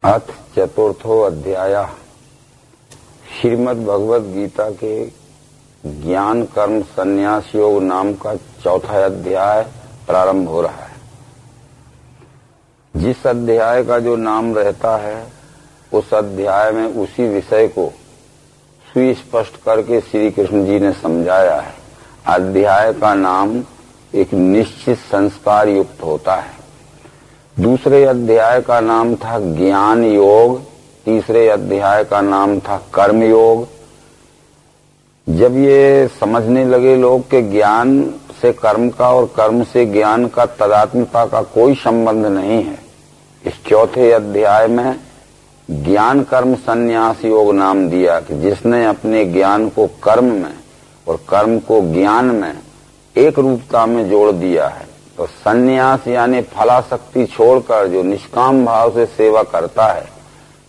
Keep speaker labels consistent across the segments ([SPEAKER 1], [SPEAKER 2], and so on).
[SPEAKER 1] अथ चतुर्थो अध्याय। श्रीमद् भगवद गीता के ज्ञान कर्म संन्यास योग नाम का चौथा अध्याय प्रारंभ हो रहा है। जिस अध्याय का जो नाम रहता है उस अध्याय में उसी विषय को सुस्पष्ट करके श्री कृष्ण जी ने समझाया है। अध्याय का नाम एक निश्चित संस्कार युक्त होता है। दूसरे अध्याय का नाम था ज्ञान योग, तीसरे अध्याय का नाम था कर्म योग। जब ये समझने लगे लोग कि ज्ञान से कर्म का और कर्म से ज्ञान का तादात्म्यता का कोई संबंध नहीं है, इस चौथे अध्याय में ज्ञान कर्म संन्यास योग नाम दिया कि जिसने अपने ज्ञान को कर्म में और कर्म को ज्ञान में एक रूपता में जोड़ दिया है, तो संन्यास यानी फलाशक्ति छोड़कर जो निष्काम भाव से सेवा करता है,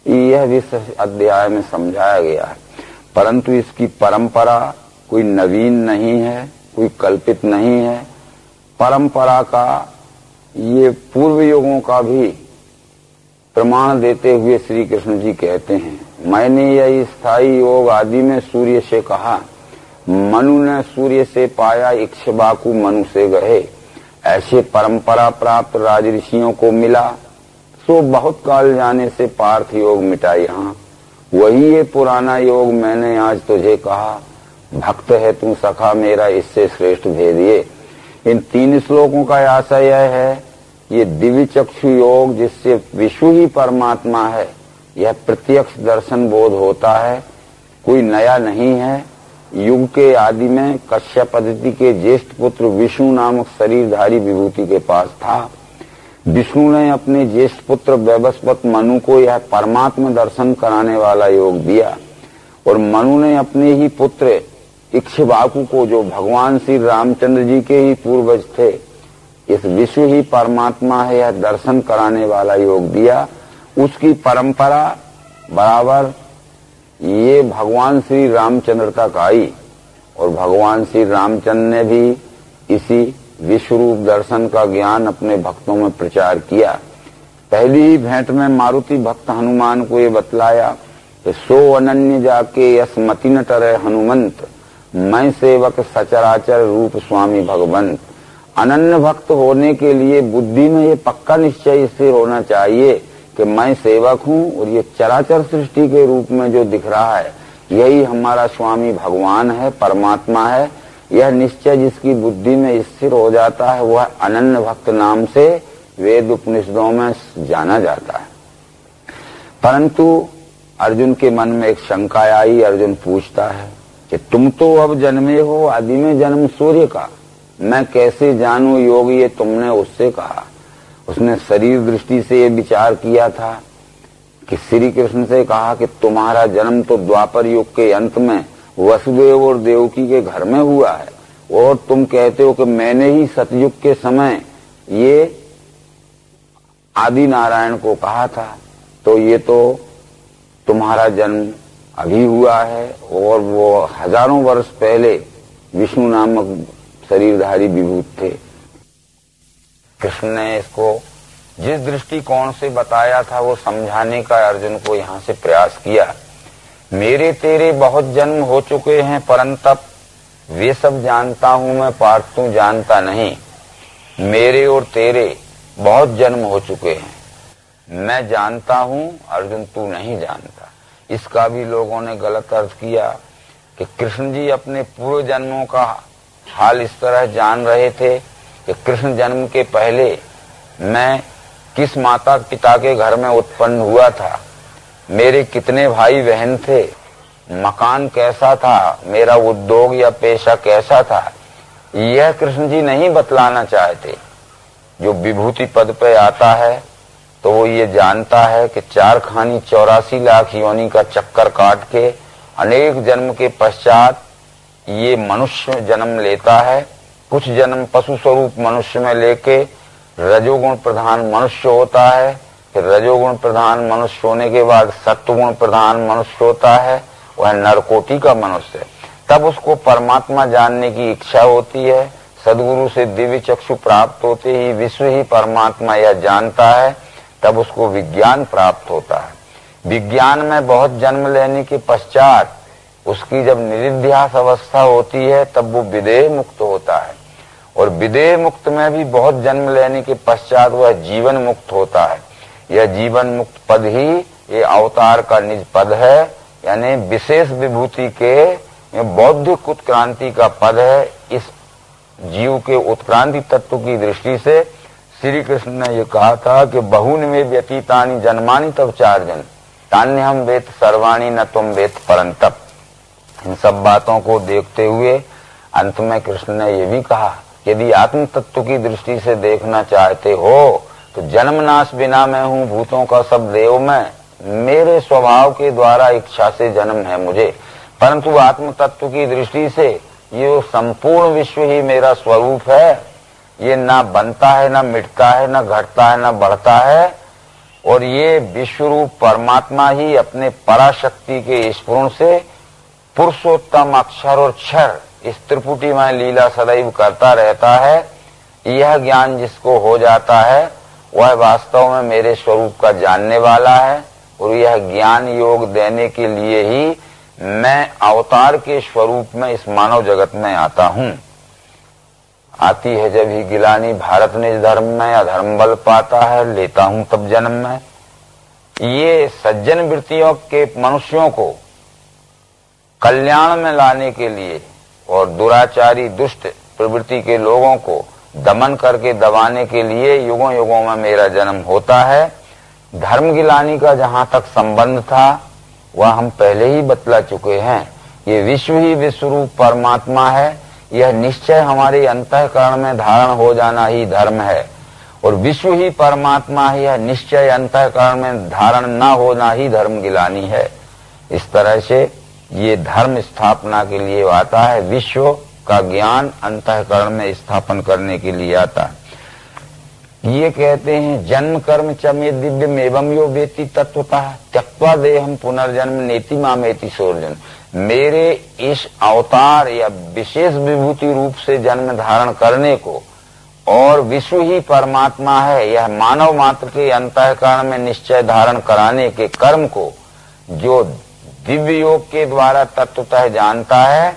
[SPEAKER 1] यह भी अध्याय में समझाया गया है। परंतु इसकी परंपरा कोई नवीन नहीं है, कोई कल्पित नहीं है। परंपरा का ये पूर्व युगों का भी प्रमाण देते हुए श्री कृष्ण जी कहते हैं, मैंने यह स्थायी योग आदि में सूर्य से कहा, मनु ने सूर्य से पाया, इक्ष्वाकु मनु से गए। ऐसे परंपरा प्राप्त राज ऋषियों को मिला, सो बहुत काल जाने से पार्थ योग मिटा यहाँ। वही ये पुराना योग मैंने आज तुझे कहा, भक्त है तू सखा मेरा, इससे श्रेष्ठ भेदिए। इन 3 श्लोकों का आशय यह है, ये दिव्य चक्षु योग जिससे विश्व ही परमात्मा है, यह प्रत्यक्ष दर्शन बोध होता है, कोई नया नहीं है। युग के आदि में कश्यप पद्धति के ज्येष्ठ पुत्र विष्णु नामक शरीरधारी विभूति के पास था। विष्णु ने अपने ज्येष्ठ पुत्र वैवस्वत मनु को यह परमात्मा दर्शन कराने वाला योग दिया, और मनु ने अपने ही पुत्र इक्ष्वाकु को, जो भगवान श्री रामचंद्र जी के ही पूर्वज थे, इस विश्व ही परमात्मा है यह दर्शन कराने वाला योग दिया। उसकी परंपरा बराबर ये भगवान श्री रामचंद्र तक आई, और भगवान श्री रामचंद्र ने भी इसी विश्व रूप दर्शन का ज्ञान अपने भक्तों में प्रचार किया। पहली ही भेंट में मारुति भक्त हनुमान को ये बतलाया कि सो अनन्य जाके यसमति न टरे हनुमंत, मैं सेवक सचराचर रूप स्वामी भगवंत। अनन्य भक्त होने के लिए बुद्धि में ये पक्का निश्चय स्थिर होना चाहिए कि मैं सेवक हूँ, और ये चराचर सृष्टि के रूप में जो दिख रहा है यही हमारा स्वामी भगवान है, परमात्मा है। यह निश्चय जिसकी बुद्धि में स्थिर हो जाता है वह अनन्य भक्त नाम से वेद उपनिषदों में जाना जाता है। परंतु अर्जुन के मन में एक शंका आई। अर्जुन पूछता है कि तुम तो अब जन्मे हो आदि में जन्म सूर्य का, मैं कैसे जानूं योग, ये तुमने उससे कहा। उसने शरीर दृष्टि से ये विचार किया था कि श्री कृष्ण से कहा कि तुम्हारा जन्म तो द्वापर युग के अंत में वसुदेव और देवकी के घर में हुआ है, और तुम कहते हो कि मैंने ही सतयुग के समय ये आदि नारायण को कहा था, तो ये तो तुम्हारा जन्म अभी हुआ है, और वो हजारों वर्ष पहले विष्णु नामक शरीरधारी विभूत थे। कृष्ण ने इसको जिस दृष्टिकोण से बताया था वो समझाने का अर्जुन को यहाँ से प्रयास किया। मेरे तेरे बहुत जन्म हो चुके हैं, परंतप वे सब जानता हूं मैं, पार्थ तू जानता नहीं। मेरे और तेरे बहुत जन्म हो चुके हैं, मैं जानता हूं, अर्जुन तू नहीं जानता। इसका भी लोगों ने गलत अर्थ किया कि कृष्ण जी अपने पूर्व जन्मों का हाल इस तरह जान रहे थे कि कृष्ण जन्म के पहले मैं किस माता पिता के घर में उत्पन्न हुआ था, मेरे कितने भाई बहन थे, मकान कैसा था, मेरा उद्योग या पेशा कैसा था, यह कृष्ण जी नहीं बतलाना चाहते। जो विभूति पद पे आता है तो वो ये जानता है कि 4 खानी 84 लाख योनि का चक्कर काट के अनेक जन्म के पश्चात ये मनुष्य जन्म लेता है। कुछ जन्म पशु स्वरूप मनुष्य में लेके रजोगुण प्रधान मनुष्य होता है, फिर रजोगुण प्रधान मनुष्य होने के बाद सत्वगुण प्रधान मनुष्य होता है, वह नरकोटि का मनुष्य है। तब उसको परमात्मा जानने की इच्छा होती है। सदगुरु से दिव्य चक्षु प्राप्त होते ही विश्व ही परमात्मा यह जानता है, तब उसको विज्ञान प्राप्त होता है। विज्ञान में बहुत जन्म लेने के पश्चात उसकी जब निरिध्यास अवस्था होती है तब वो विदेह मुक्त होता है, और विदेह मुक्त में भी बहुत जन्म लेने के पश्चात वह जीवन मुक्त होता है। यह जीवन मुक्त पद ही ये अवतार का निज पद है, यानी विशेष विभूति के बौद्धिक उत्क्रांति का पद है। इस जीव के उत्क्रांति तत्व की दृष्टि से श्री कृष्ण ने ये कहा था कि बहुन में व्यतीतानि जन्मानि तव चार्जन तान्यहम वेद सर्वाणी न तुम वेद परंतप। इन सब बातों को देखते हुए अंत में कृष्ण ने ये भी कहा, यदि आत्म तत्व की दृष्टि से देखना चाहते हो तो जन्म नाश बिना मैं हूँ, भूतों का सब देव मैं, मेरे स्वभाव के द्वारा इच्छा से जन्म है मुझे। परंतु आत्म तत्व की दृष्टि से ये संपूर्ण विश्व ही मेरा स्वरूप है, ये ना बनता है, ना मिटता है, ना घटता है, ना बढ़ता है, और ये विश्व रूप परमात्मा ही अपने पराशक्ति के स्फुरण से पुरुषोत्तम अक्षर और क्षर इस त्रिपुटीमय लीला सदैव करता रहता है। यह ज्ञान जिसको हो जाता है वह वास्तव में मेरे स्वरूप का जानने वाला है, और यह ज्ञान योग देने के लिए ही मैं अवतार के स्वरूप में इस मानव जगत में आता हूँ। आती है जब ही गिलानी भारत निज धर्म में, अधर्म बल पाता है लेता हूँ तब जन्म में। ये सज्जन वृत्तियों के मनुष्यों को कल्याण में लाने के लिए और दुराचारी दुष्ट प्रवृत्ति के लोगों को दमन करके दबाने के लिए युगों युगों में मेरा जन्म होता है। धर्म गिलानी का जहाँ तक संबंध था वह हम पहले ही बतला चुके हैं। ये विश्व ही विश्वरूप परमात्मा है, यह निश्चय हमारे अंतःकरण में धारण हो जाना ही धर्म है, और विश्व ही परमात्मा ही है, निश्चय अंतःकरण में धारण न होना ही धर्म गिलानी है। इस तरह से ये धर्म स्थापना के लिए आता है, विश्व का ज्ञान अंतःकरण में स्थापन करने के लिए आता है। ये कहते हैं जन्म कर्म च मे दिव्यम एवं यो वेति तत्वतः त्यक्त्वा देहम पुनर्जन्म नेति मामेति सोर्जन। मेरे इस अवतार या विशेष विभूति रूप से जन्म धारण करने को और विश्व ही परमात्मा है यह मानव मात्र के अंतःकरण में निश्चय धारण कराने के कर्म को जो दिव्य योग के द्वारा तत्वतः जानता है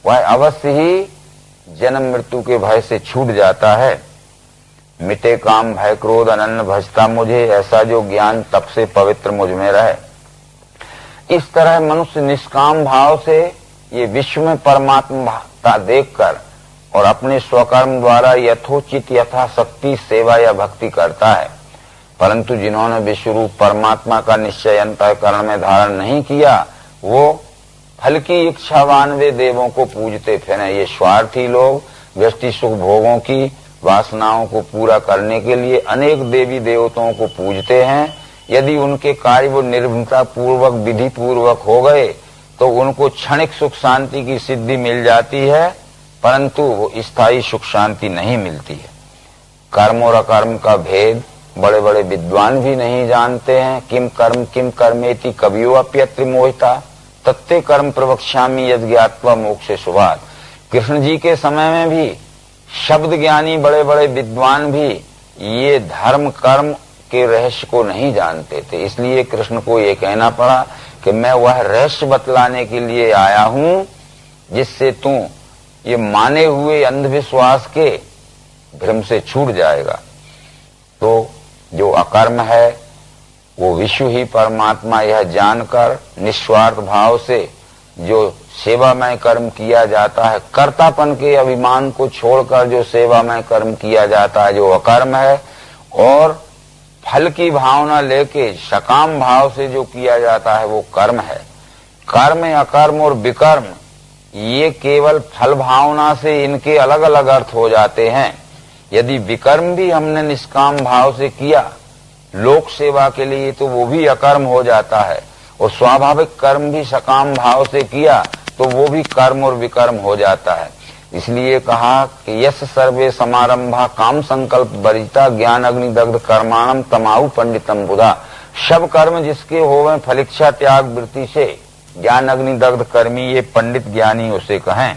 [SPEAKER 1] वह अवश्य ही जन्म मृत्यु के भय से छूट जाता है। मिटे काम भय क्रोध अनन्य भजता मुझे, ऐसा जो ज्ञान तब से पवित्र मुझ में रहे। इस तरह मनुष्य निष्काम भाव से ये विश्व में परमात्मा देखकर और अपने स्वकर्म द्वारा यथोचित यथाशक्ति सेवा या भक्ति करता है। परंतु जिन्होंने विश्व रूप परमात्मा का निश्चय अंतःकरण में धारण नहीं किया वो फल की इच्छावान वे देवों को पूजते फिरें। ये स्वार्थी लोग व्यष्टि सुख भोगों की वासनाओं को पूरा करने के लिए अनेक देवी देवताओं को पूजते हैं। यदि उनके कार्य वो निर्भीकता पूर्वक विधि पूर्वक हो गए तो उनको क्षणिक सुख शांति की सिद्धि मिल जाती है, परंतु वो स्थायी सुख शांति नहीं मिलती है। कर्म और अकर्म का भेद बड़े बड़े विद्वान भी नहीं जानते हैं। किम कर्मेति कवियो अप्यत्र मोहिता तत्ते कर्म प्रवक्ष्यामि यद ज्ञात्वा मोक्षे शुभात्। कृष्ण जी के समय में भी शब्द ज्ञानी बड़े बड़े विद्वान भी ये धर्म कर्म के रहस्य को नहीं जानते थे, इसलिए कृष्ण को ये कहना पड़ा कि मैं वह रहस्य बतलाने के लिए आया हूं जिससे तू ये माने हुए अंधविश्वास के भ्रम से छूट जाएगा। तो जो अकर्म है वो विश्व ही परमात्मा यह जानकर निस्वार्थ भाव से जो सेवामय कर्म किया जाता है, कर्तापन के अभिमान को छोड़कर जो सेवामय कर्म किया जाता है जो अकर्म है, और फल की भावना लेके सकाम भाव से जो किया जाता है वो कर्म है। कर्म अकर्म और विकर्म ये केवल फल भावना से इनके अलग अलग अर्थ हो जाते हैं। यदि विकर्म भी हमने निष्काम भाव से किया लोक सेवा के लिए तो वो भी अकर्म हो जाता है, और स्वाभाविक कर्म भी सकाम भाव से किया तो वो भी कर्म और विकर्म हो जाता है। इसलिए कहा कि यस सर्वे समारंभा काम संकल्प बरिता ज्ञान अग्नि दग्ध कर्माणम तमाहु पंडितम बुधा। सब कर्म जिसके होवे फलिच्छा त्याग वृत्ति से ज्ञान अग्नि दग्ध कर्मी ये पंडित ज्ञानी उसे कहें।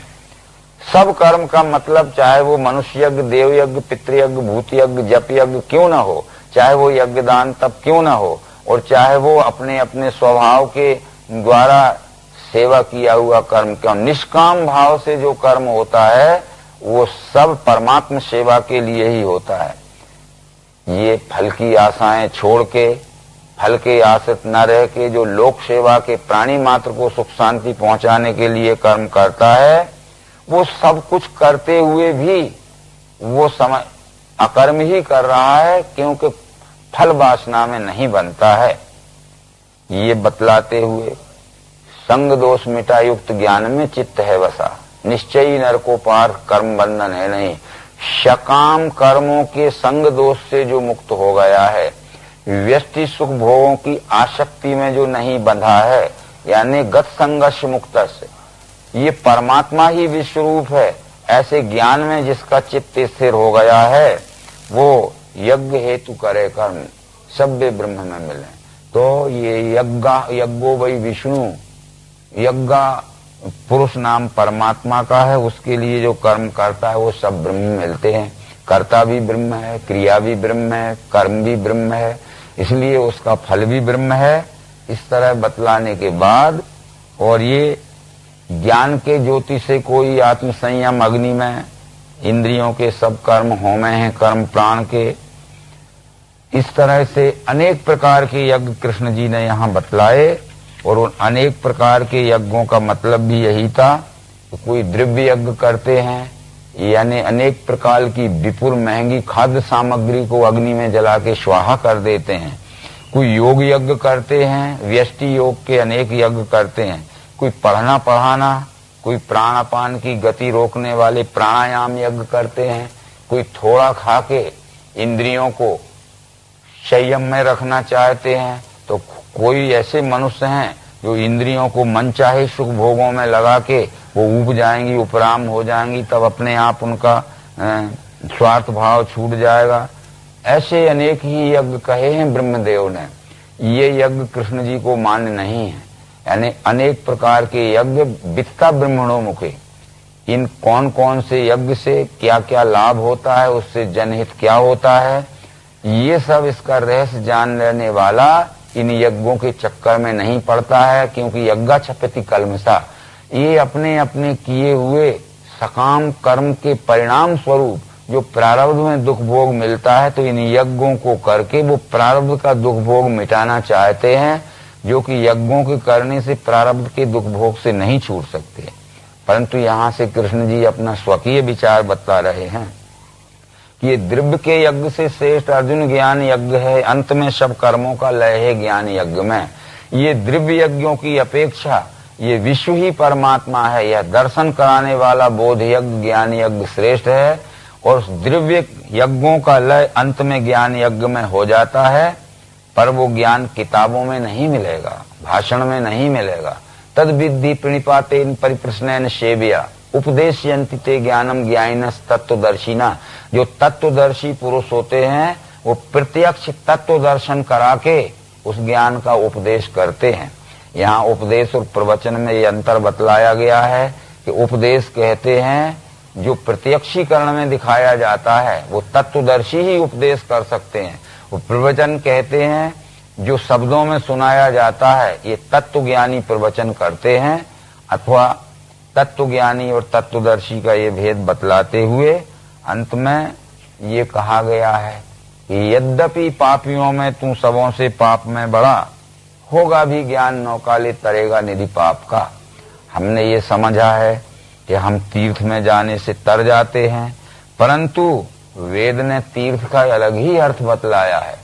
[SPEAKER 1] सब कर्म का मतलब चाहे वो मनुष्य यज्ञ देव यज्ञ पितृयज्ञ भूत यज्ञ जप यज्ञ क्यों न हो, चाहे वो यज्ञदान तप क्यों ना हो, और चाहे वो अपने अपने स्वभाव के द्वारा सेवा किया हुआ कर्म क्यों, निष्काम भाव से जो कर्म होता है वो सब परमात्म सेवा के लिए ही होता है। ये फल की आशाएं छोड़ के, फल के आश्रित न रह के जो लोक सेवा के प्राणी मात्र को सुख शांति पहुंचाने के लिए कर्म करता है, वो सब कुछ करते हुए भी वो समय अकर्म ही कर रहा है, क्योंकि फल वासना में नहीं बनता है। ये बतलाते हुए संग दोष मिटा युक्त ज्ञान में चित्त है बसा, निश्चयी नर को पार कर्म बंधन है नहीं। सकाम कर्मों के संग दोष से जो मुक्त हो गया है, व्यष्टि सुख भोगों की आसक्ति में जो नहीं बंधा है, यानी गत संघर्ष मुक्त से, ये परमात्मा ही विश्वरूप है, ऐसे ज्ञान में जिसका चित्त स्थिर हो गया है, वो यज्ञ हेतु करे कर्म सभ्य ब्रह्म में मिले। तो ये यज्ञो वही विष्णु, यज्ञ पुरुष नाम परमात्मा का है, उसके लिए जो कर्म करता है वो सब ब्रह्म मिलते हैं। कर्ता भी ब्रह्म है, क्रिया भी ब्रह्म है, कर्म भी ब्रह्म है, इसलिए उसका फल भी ब्रह्म है। इस तरह बतलाने के बाद, और ये ज्ञान के ज्योति से कोई आत्म संयम अग्नि में इंद्रियों के सब कर्म होमे हैं, कर्म प्राण के। इस तरह से अनेक प्रकार के यज्ञ कृष्ण जी ने यहाँ बतलाए, और उन अनेक प्रकार के यज्ञों का मतलब भी यही था कि कोई द्रव्य यज्ञ करते हैं, यानी अनेक प्रकार की विपुल महंगी खाद्य सामग्री को अग्नि में जला के स्वाहा कर देते हैं। कोई योग यज्ञ करते हैं, व्यष्टि योग के अनेक यज्ञ करते हैं। कोई पढ़ना पढ़ाना, कोई प्राणापान की गति रोकने वाले प्राणायाम यज्ञ करते हैं। कोई थोड़ा खा के इंद्रियों को संयम में रखना चाहते हैं, तो कोई ऐसे मनुष्य हैं जो इंद्रियों को मनचाहे सुख भोगों में लगा के वो ऊब जाएंगी, उपराम हो जाएंगी, तब अपने आप उनका स्वार्थ भाव छूट जाएगा। ऐसे अनेक ही यज्ञ कहे हैं ब्रह्मदेव ने। ये यज्ञ कृष्ण जी को मान्य नहीं है, यानी अनेक प्रकार के यज्ञ वित्ता ब्रह्मणों मुखे। इन कौन कौन से यज्ञ से क्या क्या लाभ होता है, उससे जनहित क्या होता है, ये सब इसका रहस्य जान लेने वाला इन यज्ञों के चक्कर में नहीं पड़ता है, क्योंकि यज्ञा छपति कलमसा, ये अपने अपने किए हुए सकाम कर्म के परिणाम स्वरूप जो प्रारब्ध में दुख भोग मिलता है, तो इन यज्ञों को करके वो प्रारब्ध का दुख भोग मिटाना चाहते हैं, जो कि यज्ञों के करने से प्रारब्ध के दुख भोग से नहीं छूट सकते। परंतु यहाँ से कृष्ण जी अपना स्वकीय विचार बता रहे हैं कि ये द्रव्य के यज्ञ से श्रेष्ठ अर्जुन ज्ञान यज्ञ है, अंत में सब कर्मों का लय है ज्ञान यज्ञ में। ये द्रव्य यज्ञों की अपेक्षा ये विश्व ही परमात्मा है, यह दर्शन कराने वाला बोध यज्ञ ज्ञान यज्ञ श्रेष्ठ है। और द्रव्य यज्ञों का लय अंत में ज्ञान यज्ञ में हो जाता है, पर वो ज्ञान किताबों में नहीं मिलेगा, भाषण में नहीं मिलेगा। तद विद्धि प्रणिपाते परिप्रश्नैन सेव्या उपदेशयन्ति ते ज्ञानम ज्ञानिनस् तत्वदर्शिना। जो तत्वदर्शी पुरुष होते हैं वो प्रत्यक्ष तत्व दर्शन करा के उस ज्ञान का उपदेश करते हैं। यहाँ उपदेश और प्रवचन में ये अंतर बतलाया गया है कि उपदेश कहते हैं जो प्रत्यक्षीकरण में दिखाया जाता है, वो तत्वदर्शी ही उपदेश कर सकते हैं। वो प्रवचन कहते हैं जो शब्दों में सुनाया जाता है, ये तत्वज्ञानी प्रवचन करते हैं। अथवा तत्वज्ञानी और तत्वदर्शी का ये भेद बतलाते हुए अंत में ये कहा गया है कि यद्यपि पापियों में तू सबों से पाप में बड़ा, होगा भी ज्ञान नौकाले तरेगा निधि पाप का। हमने ये समझा है कि हम तीर्थ में जाने से तर जाते हैं, परंतु वेद ने तीर्थ का अलग ही अर्थ बतलाया है।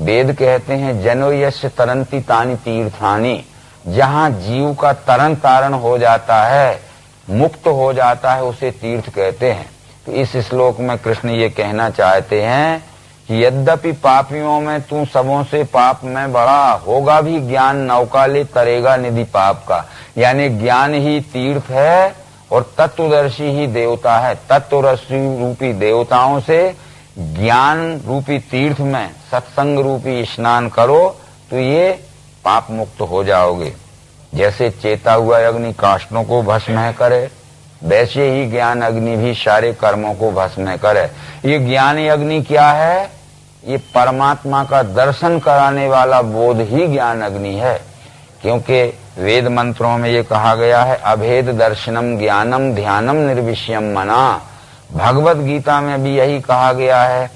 [SPEAKER 1] वेद कहते हैं जनो यस्य तरंती तानि तीर्थानि, जहाँ जीव का तरन तारण हो जाता है, मुक्त हो जाता है, उसे तीर्थ कहते हैं। तो इस श्लोक में कृष्ण ये कहना चाहते हैं कि यद्यपि पापियों में तू सबों से पाप में बड़ा, होगा भी ज्ञान नौकाले तरेगा निधि पाप का। यानी ज्ञान ही तीर्थ है और तत्वदर्शी ही देवता है। तत्वदर्शी रूपी देवताओं से ज्ञान रूपी तीर्थ में सत्संग रूपी स्नान करो तो ये पाप मुक्त हो जाओगे। जैसे चेता हुआ अग्नि काष्ठों को भस्म करे, वैसे ही ज्ञान अग्नि भी सारे कर्मों को भस्म करे। ये ज्ञान अग्नि क्या है? ये परमात्मा का दर्शन कराने वाला बोध ही ज्ञान अग्नि है। क्योंकि वेद मंत्रों में ये कहा गया है, अभेद दर्शनम ज्ञानम ध्यानम निर्विषयम मना। भगवत गीता में भी यही कहा गया है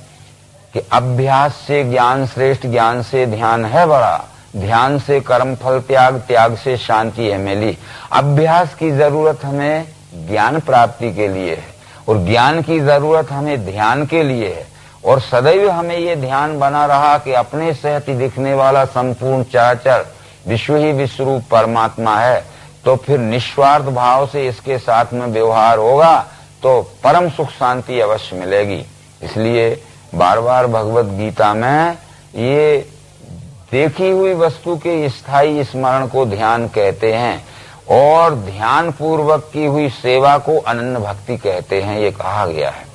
[SPEAKER 1] कि अभ्यास से ज्ञान श्रेष्ठ, ज्ञान से ध्यान है बड़ा, ध्यान से कर्म फल त्याग, त्याग से शांति है मिली। अभ्यास की जरूरत हमें ज्ञान प्राप्ति के लिए है और ज्ञान की जरूरत हमें ध्यान के लिए है। और सदैव हमें ये ध्यान बना रहा कि अपने सहित दिखने वाला संपूर्ण चराचर विश्व ही विश्वरूप परमात्मा है। तो फिर निस्वार्थ भाव से इसके साथ में व्यवहार होगा तो परम सुख शांति अवश्य मिलेगी। इसलिए बार बार भगवत गीता में ये देखी हुई वस्तु के स्थायी स्मरण को ध्यान कहते हैं और ध्यान पूर्वक की हुई सेवा को अनन्य भक्ति कहते हैं, ये कहा गया है।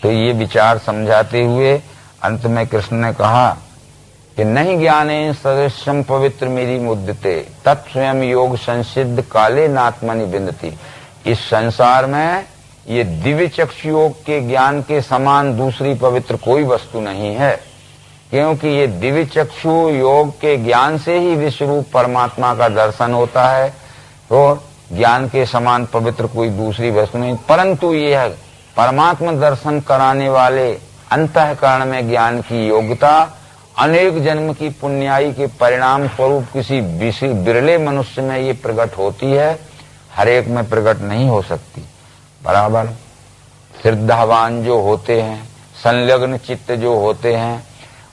[SPEAKER 1] तो ये विचार समझाते हुए अंत में कृष्ण ने कहा कि नहीं ज्ञाने सदृशम पवित्र मेरी मुद्दते तत्स्वयं योग संसिद्ध काले नात्मनि बिंदती। इस संसार में ये दिव्य चक्षु योग के ज्ञान के समान दूसरी पवित्र कोई वस्तु नहीं है। क्योंकि ये दिव्य चक्षु योग के ज्ञान से ही विश्वरूप परमात्मा का दर्शन होता है। तो ज्ञान के समान पवित्र कोई दूसरी वस्तु नहीं, परंतु ये है परमात्मा दर्शन कराने वाले अंतःकरण में ज्ञान की योग्यता अनेक जन्म की पुण्याई के परिणाम स्वरूप किसी बिरले मनुष्य में ये प्रकट होती है, हर एक में प्रकट नहीं हो सकती। बराबर श्रद्धावान जो होते हैं, संलग्न चित्त जो होते हैं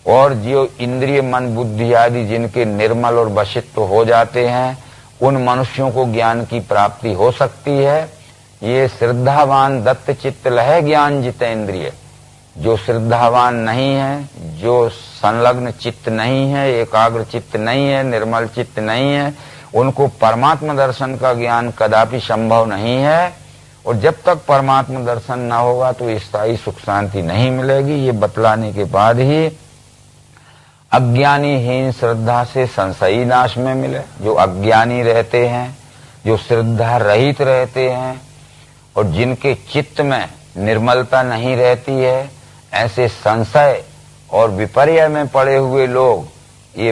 [SPEAKER 1] और जो इंद्रिय मन बुद्धि आदि जिनके निर्मल और वशित्व हो जाते हैं, उन मनुष्यों को ज्ञान की प्राप्ति हो सकती है। ये श्रद्धावान दत्त चित्त लहे ज्ञान जितेंद्रिय। जो श्रद्धावान नहीं है, जो संलग्न चित्त नहीं है, एकाग्र चित्त नहीं है, निर्मल चित्त नहीं है, उनको परमात्मा दर्शन का ज्ञान कदापि संभव नहीं है। और जब तक परमात्मा दर्शन न होगा तो स्थायी सुख शांति नहीं मिलेगी। ये बतलाने के बाद ही अज्ञानीहीन श्रद्धा से संशयी नाश में मिले। जो अज्ञानी रहते हैं, जो श्रद्धा रहित रहते हैं और जिनके चित्त में निर्मलता नहीं रहती है, ऐसे संशय और विपर्य में पड़े हुए लोग ये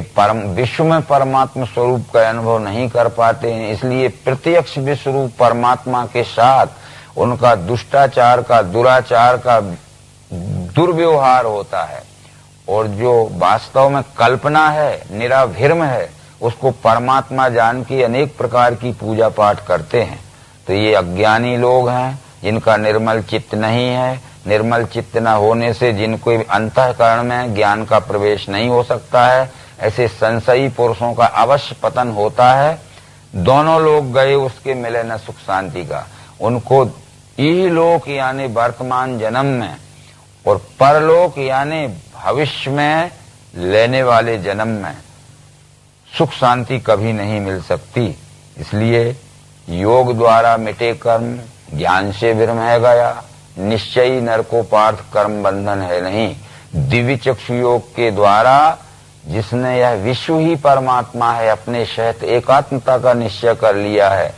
[SPEAKER 1] विश्व में परमात्मा स्वरूप का अनुभव नहीं कर पाते हैं। इसलिए प्रत्यक्ष विश्वरूप परमात्मा के साथ उनका दुष्टाचार का, दुराचार का दुर्व्यवहार होता है। और जो वास्तव में कल्पना है, निराभिर्म है, उसको परमात्मा जान के अनेक प्रकार की पूजा पाठ करते हैं। तो ये अज्ञानी लोग हैं जिनका निर्मल चित्त नहीं है। निर्मल चित्त न होने से जिनको अंतःकरण में ज्ञान का प्रवेश नहीं हो सकता है, ऐसे संशयी पुरुषों का अवश्य पतन होता है। दोनों लोग गए उसके मिले न सुख शांति का। उनको इहलोक यानी वर्तमान जन्म में और परलोक यानी भविष्य में लेने वाले जन्म में सुख शांति कभी नहीं मिल सकती। इसलिए योग द्वारा मिटे कर्म ज्ञान से विरम है गया, निश्चयी नरकोपार्थ कर्म बंधन है नहीं। दिव्य चक्षु योग के द्वारा जिसने यह विश्व ही परमात्मा है अपने सहित एकात्मता का निश्चय कर लिया है,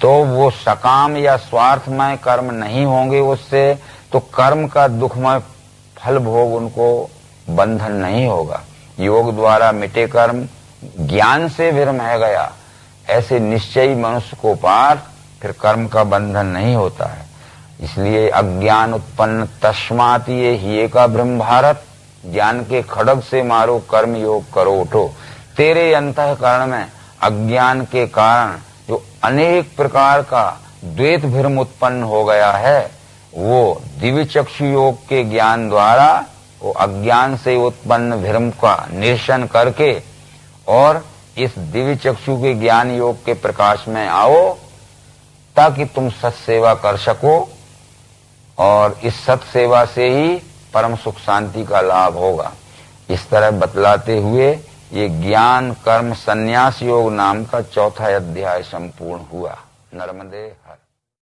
[SPEAKER 1] तो वो सकाम या स्वार्थमय कर्म नहीं होंगे उससे, तो कर्म का दुखमय फल भोग उनको बंधन नहीं होगा। योग द्वारा मिटे कर्म ज्ञान से विरम है गया, ऐसे निश्चयी मनुष्य को पार फिर कर्म का बंधन नहीं होता है। इसलिए अज्ञान उत्पन्न तस्मात् ये हिये का ब्रह्म भारत, ज्ञान के खड्ग से मारो कर्म योग करो उठो। तेरे अंतःकरण में अज्ञान के कारण जो अनेक प्रकार का द्वैत भ्रम उत्पन्न हो गया है, वो दिव्य चक्षु योग के ज्ञान द्वारा वो अज्ञान से उत्पन्न भ्रम का निरसन करके और इस दिव्य चक्षु के ज्ञान योग के प्रकाश में आओ, ताकि तुम सत्सेवा कर सको और इस सत्सेवा से ही परम सुख शांति का लाभ होगा। इस तरह बतलाते हुए ये ज्ञान कर्म संन्यास योग नाम का चौथा अध्याय संपूर्ण हुआ। नर्मदे हर।